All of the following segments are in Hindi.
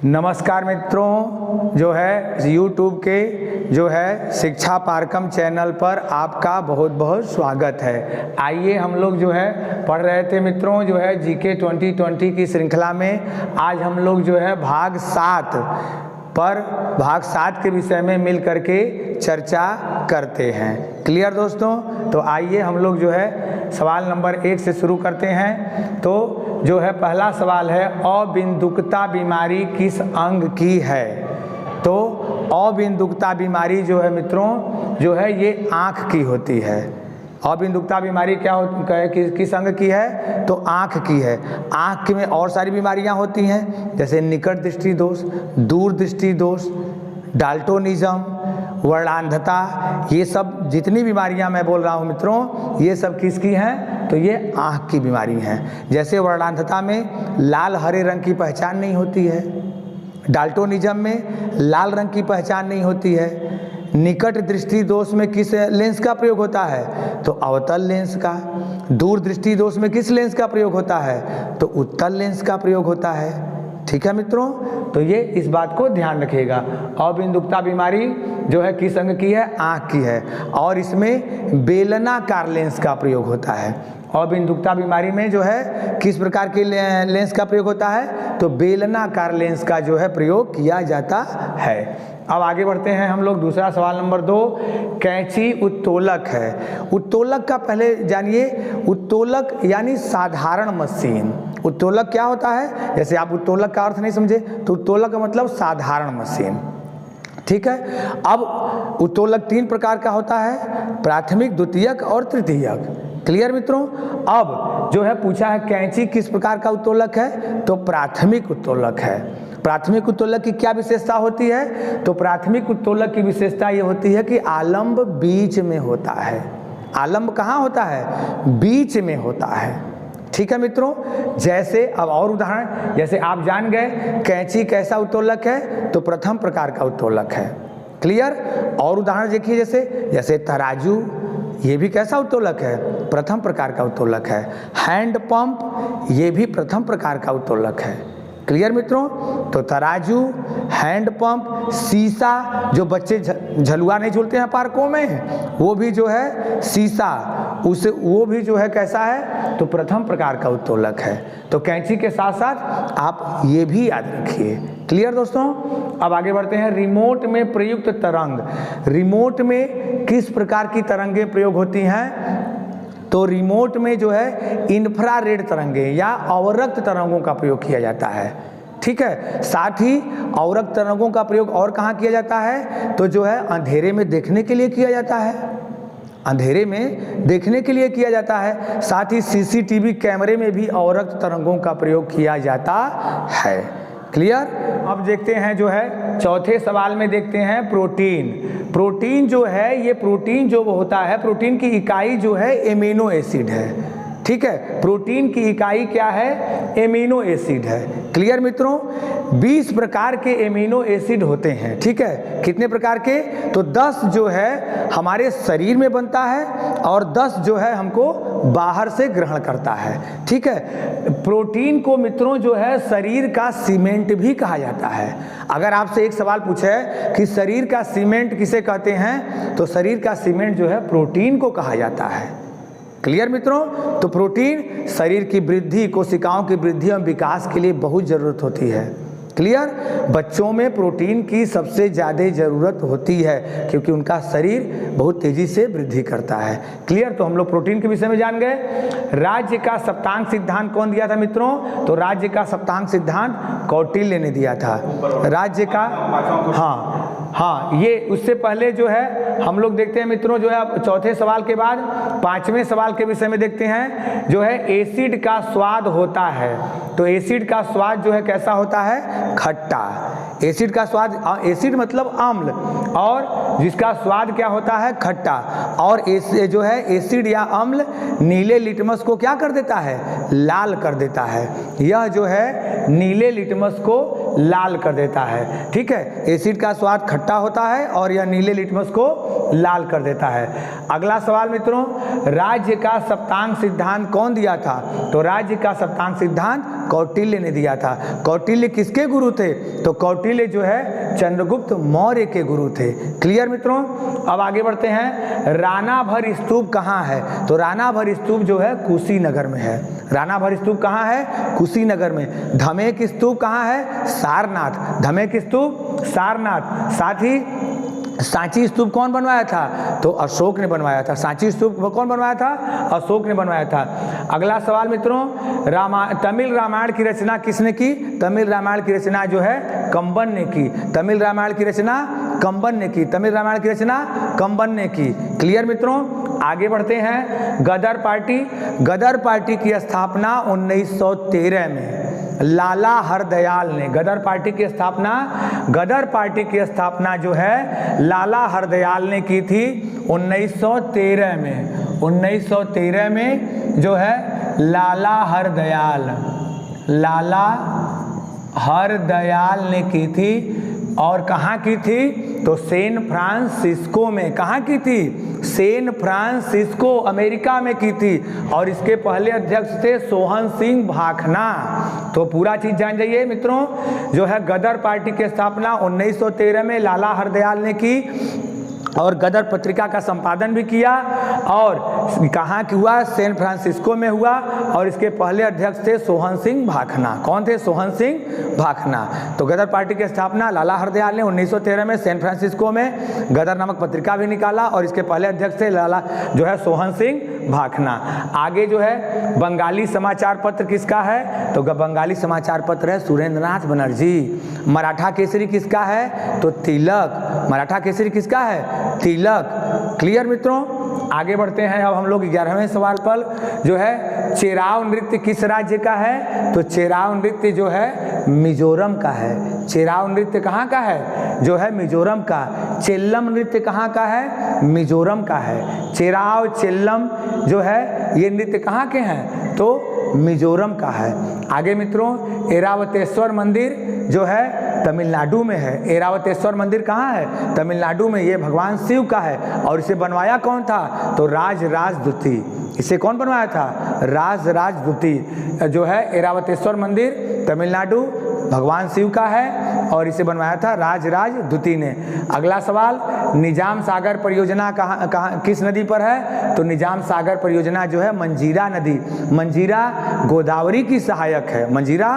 नमस्कार मित्रों, जो है YouTube के शिक्षा पारकम चैनल पर आपका बहुत बहुत स्वागत है। आइए हम लोग पढ़ रहे थे मित्रों जीके 2020 की श्रृंखला में। आज हम लोग भाग 7 के विषय में मिल करके चर्चा करते हैं। क्लियर दोस्तों? तो आइए हम लोग सवाल नंबर 1 से शुरू करते हैं। तो पहला सवाल है, अबिंदुकता बीमारी किस अंग की है? तो अबिंदुकता बीमारी मित्रों ये आँख की होती है। अबिंदुकता बीमारी क्या होती है, किस अंग की है? तो आँख की है। आँख में और सारी बीमारियां होती हैं, जैसे निकट दृष्टि दोष, दूर दृष्टि दोष, डाल्टोनिज्म, वर्णांधता। ये सब जितनी बीमारियां मैं बोल रहा हूं मित्रों, ये सब किसकी हैं? तो ये आँख की बीमारी हैं। जैसे वर्णांधता में लाल हरे रंग की पहचान नहीं होती है, डाल्टोनिज्म में लाल रंग की पहचान नहीं होती है, निकट दृष्टि दोष में किस लेंस का प्रयोग होता है? तो अवतल लेंस का। दूर दृष्टि दोष में किस लेंस का प्रयोग होता है? तो उत्तल लेंस का प्रयोग होता है। ठीक है मित्रों, तो ये इस बात को ध्यान रखिएगा। अबिंदुकता बीमारी किस अंग की है? आँख की है, और इसमें बेलनाकार लेंस का प्रयोग होता है। अबिंदुकता बीमारी में किस प्रकार के लेंस का प्रयोग होता है? तो बेलनाकार लेंस का प्रयोग किया जाता है। अब आगे बढ़ते हैं हम लोग। दूसरा सवाल नंबर 2, कैंची उत्तोलक है। उत्तोलक का पहले जानिए। उत्तोलक यानी साधारण मशीन। उत्तोलक क्या होता है? जैसे आप उत्तोलक का अर्थ नहीं समझे तो उत्तोलक का मतलब साधारण मशीन। ठीक है। अब उत्तोलक 3 प्रकार का होता है, प्राथमिक, द्वितीयक और तृतीयक। क्लियर मित्रों? अब पूछा है कैंची किस प्रकार का उत्तोलक है? तो प्राथमिक उत्तोलक है। प्राथमिक उत्तोलक की क्या विशेषता होती है? तो प्राथमिक उत्तोलक की विशेषता ये होती है कि आलंब बीच में होता है। आलंब कहाँ होता है? बीच में होता है। ठीक है मित्रों? जैसे अब और उदाहरण, जैसे आप जान गए कैंची कैसा उत्तोलक है? तो प्रथम प्रकार का उत्तोलक है। क्लियर? और उदाहरण देखिए, जैसे तराजू, ये भी कैसा उत्तोलक है? प्रथम प्रकार का उत्तोलक है। हैंड पंप, ये भी प्रथम प्रकार का उत्तोलक है। क्लियर मित्रों? तो तराजू, हैंड पंप, शीशा, जो बच्चे झलुआ नहीं झूलते हैं पार्कों में, वो भी शीशा, उसे वो भी कैसा है? तो प्रथम प्रकार का उत्तोलक है। तो कैंची के साथ साथ आप ये भी याद रखिए। क्लियर दोस्तों? अब आगे बढ़ते हैं। रिमोट में प्रयुक्त तरंग। रिमोट में किस प्रकार की तरंगें प्रयोग होती हैं? तो रिमोट में इंफ्रारेड तरंगे या अवरक्त तरंगों का प्रयोग किया जाता है। ठीक है। साथ ही अवरक्त तरंगों का प्रयोग और कहाँ किया जाता है? तो अंधेरे में देखने के लिए किया जाता है। अंधेरे में देखने के लिए किया जाता है। साथ ही सीसीटीवी कैमरे में भी अवरक्त तरंगों का प्रयोग किया जाता है। क्लियर? अब देखते हैं चौथे सवाल में देखते हैं प्रोटीन। प्रोटीन ये प्रोटीन होता है, प्रोटीन की इकाई एमिनो एसिड है। ठीक है। प्रोटीन की इकाई क्या है? एमिनो एसिड है। क्लियर मित्रों? 20 प्रकार के एमिनो एसिड होते हैं। ठीक है। कितने प्रकार के? तो 10 हमारे शरीर में बनता है, और 10 हमको बाहर से ग्रहण करता है। ठीक है। प्रोटीन को मित्रों शरीर का सीमेंट भी कहा जाता है। अगर आपसे एक सवाल पूछे कि शरीर का सीमेंट किसे कहते हैं, तो शरीर का सीमेंट प्रोटीन को कहा जाता है। क्लियर मित्रों? तो प्रोटीन शरीर की वृद्धि, कोशिकाओं की वृद्धि एवं विकास के लिए बहुत ज़रूरत होती है। क्लियर? बच्चों में प्रोटीन की सबसे ज़्यादा ज़रूरत होती है, क्योंकि उनका शरीर बहुत तेज़ी से वृद्धि करता है। क्लियर? तो हम लोग प्रोटीन के विषय में जान गए। राज्य का सप्तांग सिद्धांत कौन दिया था मित्रों? तो राज्य का सप्तांग सिद्धांत कौटिल्य ने दिया था। राज्य का, हाँ, ये उससे पहले हम लोग देखते हैं मित्रों अब चौथे सवाल के बाद 5वें सवाल के विषय में देखते हैं एसिड का स्वाद होता है। तो एसिड का स्वाद कैसा होता है? खट्टा। एसिड का स्वाद, एसिड मतलब अम्ल, और जिसका स्वाद क्या होता है? खट्टा। और एसिड या अम्ल नीले लिटमस को क्या कर देता है? लाल कर देता है। यह नीले लिटमस को लाल कर देता है। ठीक है। एसिड का स्वाद खट्टा होता है और यह नीले लिटमस को लाल कर देता है। अगला सवाल मित्रों, राज्य का सप्तांग सिद्धांत कौन दिया था? तो राज्य का सप्तांग सिद्धांत कौटिल्य ने दिया था। कौटिल्य किसके गुरु थे? तो कौटिल्य जो है चंद्रगुप्त मौर्य के गुरु थे। क्लियर मित्रों? अब आगे बढ़ते हैं। रानाभर स्तूप कहाँ है? तो रानाभर स्तूप जो है कुशीनगर में है। रानाभर स्तूप कहाँ है? कुशीनगर में। धमेक स्तूप कहाँ है? सारनाथ। धमेक स्तूप सारनाथ। साथ ही सांची स्तूप कौन बनवाया था? तो अशोक ने बनवाया था। सांची स्तूप कौन बनवाया था? अशोक ने बनवाया था। अगला सवाल मित्रों, तमिल रामायण की रचना किसने की? तमिल रामायण की रचना जो है कंबन ने की। तमिल रामायण की रचना कंबन ने की। तमिल रामायण की रचना कंबन ने की। क्लियर मित्रों? आगे बढ़ते हैं। गदर पार्टी। गदर पार्टी की स्थापना 1913 में लाला हरदयाल ने। गदर पार्टी की स्थापना जो है लाला हरदयाल ने की थी 1913 में। 1913 में जो है लाला हरदयाल ने की थी। और कहाँ की थी? तो सैन फ्रांसिस्को में। कहाँ की थी? सैन फ्रांसिस्को अमेरिका में की थी। और इसके पहले अध्यक्ष थे सोहन सिंह भाखना। तो पूरा चीज जान जाइए मित्रों, जो है गदर पार्टी की स्थापना 1913 में लाला हरदयाल ने की और गदर पत्रिका का संपादन भी किया। और कहाँ की हुआ? सैन फ्रांसिस्को में हुआ। और इसके पहले अध्यक्ष थे सोहन सिंह भाखना। कौन थे? सोहन सिंह भाखना। तो गदर पार्टी की स्थापना लाला हरदयाल ने 1913 में सैन फ्रांसिस्को में गदर नामक पत्रिका भी निकाला। और इसके पहले अध्यक्ष थे लाला जो है सोहन सिंह भाखना। आगे जो है बंगाली समाचार पत्र किसका है? तो बंगाली समाचार पत्र है सुरेंद्रनाथ बनर्जी। मराठा केसरी किसका है? तो तिलक। मराठा केसरी किसका है? तिलक। क्लियर मित्रों? आगे बढ़ते हैं। अब हम लोग 11वें सवाल पर, जो है चेराव नृत्य किस राज्य का है? तो चेराव नृत्य जो है मिजोरम का है। चेराव नृत्य कहाँ का है? जो है मिजोरम का। चेल्लम नृत्य कहाँ का है? मिजोरम का है। चेराव चेल्लम जो है ये नृत्य कहाँ के हैं? तो मिजोरम का है। आगे मित्रों, ऐरावतेश्वर मंदिर जो है तमिलनाडु में है। ऐरावतेश्वर मंदिर कहाँ है? तमिलनाडु में। ये भगवान शिव का है। और इसे बनवाया कौन था? तो राजराजद्विती। इसे कौन बनवाया था? राजराजद्विती। जो है ऐरावतेश्वर मंदिर तमिलनाडु, भगवान शिव का है और इसे बनवाया था राजराजद्विती ने। अगला सवाल, निजाम सागर परियोजना कहाँ किस नदी पर है? तो निजाम सागर परियोजना जो है मंजीरा नदी। मंजीरा गोदावरी की सहायक है। मंजीरा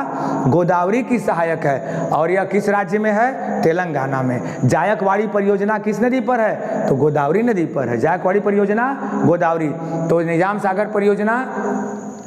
गोदावरी की सहायक है। और यह किस राज्य में है? तेलंगाना में। जायकवाड़ी परियोजना किस नदी पर है? तो गोदावरी नदी पर है। जायकवाड़ी परियोजना गोदावरी। तो निजाम सागर परियोजना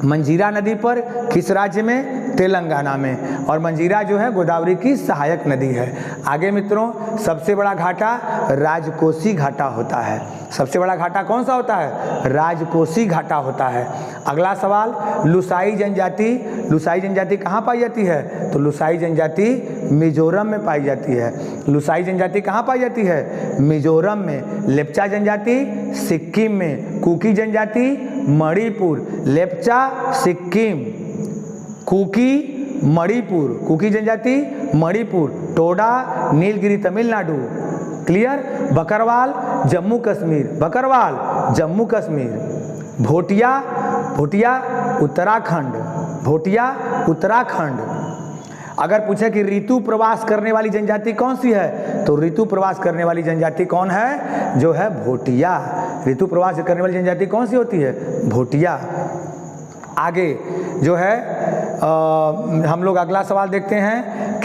मंजीरा नदी पर, किस राज्य में? तेलंगाना में। और मंजीरा जो है गोदावरी की सहायक नदी है। आगे मित्रों, सबसे बड़ा घाटा राजकोषी घाटा होता है। सबसे बड़ा घाटा कौन सा होता है? राजकोषी घाटा होता है। अगला सवाल, लुसाई जनजाति। लुसाई जनजाति कहाँ पाई जाती है? तो लुसाई जनजाति मिजोरम में पाई जाती है। लुसाई जनजाति कहाँ पाई जाती है? मिजोरम में। लेप्चा जनजाति सिक्किम में। कुकी जनजाति मणिपुर। लेप्चा सिक्किम, कुकी मणिपुर। कुकी जनजाति मणिपुर। टोडा नीलगिरी तमिलनाडु। क्लियर? बकरवाल जम्मू कश्मीर। बकरवाल जम्मू कश्मीर। भोटिया, भोटिया उत्तराखंड। भोटिया उत्तराखंड। अगर पूछे कि ऋतु प्रवास करने वाली जनजाति कौन सी है? तो ऋतु प्रवास करने वाली जनजाति कौन है? जो है भोटिया। ऋतु प्रवास करने वाली जनजाति कौन सी होती है? भोटिया। आगे जो है हम लोग अगला सवाल देखते हैं।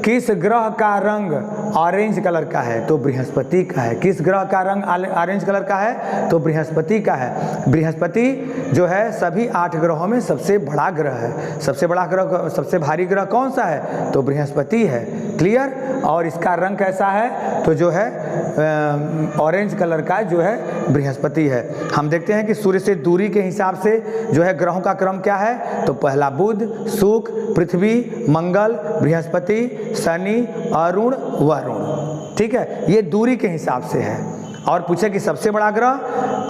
किस ग्रह का रंग ऑरेंज कलर का है? तो बृहस्पति का है। किस ग्रह का रंग ऑरेंज कलर का है? तो बृहस्पति का है। बृहस्पति जो है सभी 8 ग्रहों में सबसे बड़ा ग्रह है। सबसे बड़ा ग्रह, सबसे भारी ग्रह कौन सा है? तो बृहस्पति है। क्लियर? और इसका रंग कैसा है? तो जो है ऑरेंज कलर का जो है बृहस्पति है। हम देखते हैं कि सूर्य से दूरी के हिसाब से जो है ग्रहों का क्रम क्या है? तो पहला बुध, शुक्र, पृथ्वी, मंगल, बृहस्पति, शनि, अरुण, वरुण। ठीक है, ये दूरी के हिसाब से है। और पूछे कि सबसे बड़ा ग्रह,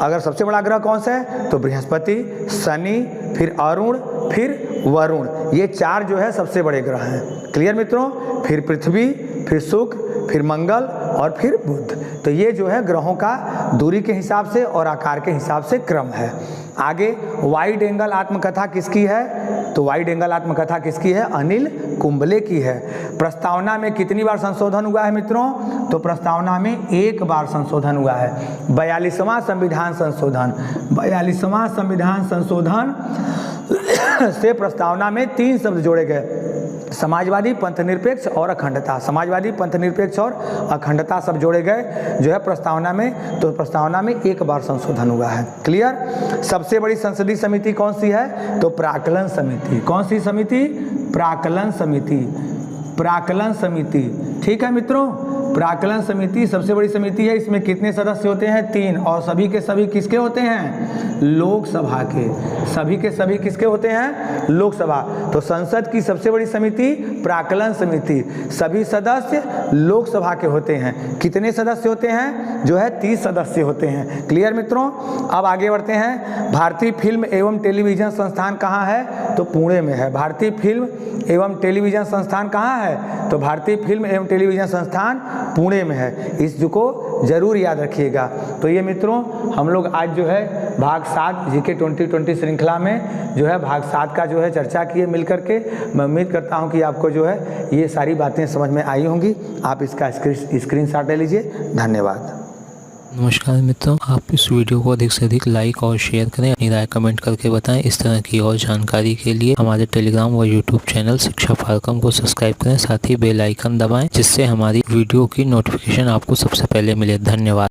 अगर सबसे बड़ा ग्रह कौन सा है? तो बृहस्पति, शनि, फिर अरुण, फिर वरुण। ये 4 जो है सबसे बड़े ग्रह हैं। क्लियर मित्रों? फिर पृथ्वी, फिर शुक्र, फिर मंगल और फिर बुध। तो ये जो है ग्रहों का दूरी के हिसाब से और आकार के हिसाब से क्रम है। आगे वाइड एंगल आत्मकथा किसकी है? तो वाइड एंगल आत्मकथा किसकी है? अनिल कुंबले की है। प्रस्तावना में कितनी बार संशोधन हुआ है मित्रों? तो प्रस्तावना में 1 बार संशोधन हुआ है। 42वां संविधान संशोधन, 42वां संविधान संशोधन से प्रस्तावना में 3 शब्द जोड़े गए, समाजवादी, पंथनिरपेक्ष और अखंडता। समाजवादी, पंथनिरपेक्ष और अखंडता सब जोड़े गए जो है प्रस्तावना में। तो प्रस्तावना में 1 बार संशोधन हुआ है। क्लियर? सबसे बड़ी संसदीय समिति कौन सी है? तो प्राक्कलन समिति। कौन सी समिति? प्राक्कलन समिति। प्राक्कलन समिति, ठीक है मित्रों। प्राक्कलन समिति सबसे बड़ी समिति है। इसमें कितने सदस्य होते हैं? 3। और सभी के सभी किसके होते हैं? लोकसभा के। सभी के सभी किसके होते हैं? लोकसभा। तो संसद की सबसे बड़ी समिति प्राक्कलन समिति, सभी सदस्य लोकसभा के होते हैं। कितने सदस्य होते हैं? जो है 30 सदस्य होते हैं। क्लियर मित्रों? अब आगे बढ़ते हैं। भारतीय फिल्म एवं टेलीविजन संस्थान कहाँ है? तो पुणे में है। भारतीय फिल्म एवं टेलीविजन संस्थान कहाँ है? तो भारतीय फिल्म एवं टेलीविजन संस्थान पुणे में है। इसको जरूर याद रखिएगा। तो ये मित्रों हम लोग आज जो है भाग 7 जीके 2020 श्रृंखला में जो है भाग 7 का जो है चर्चा किए मिल करके। मैं उम्मीद करता हूँ कि आपको जो है ये सारी बातें समझ में आई होंगी। आप इसका स्क्रीनशॉट ले लीजिए। धन्यवाद। नमस्कार मित्रों, आप इस वीडियो को अधिक से अधिक लाइक और शेयर करें, अपनी राय कमेंट करके बताएं। इस तरह की और जानकारी के लिए हमारे टेलीग्राम व यूट्यूब चैनल शिक्षा फाल्कन को सब्सक्राइब करें, साथ ही बेल आइकन दबाएं जिससे हमारी वीडियो की नोटिफिकेशन आपको सबसे पहले मिले। धन्यवाद।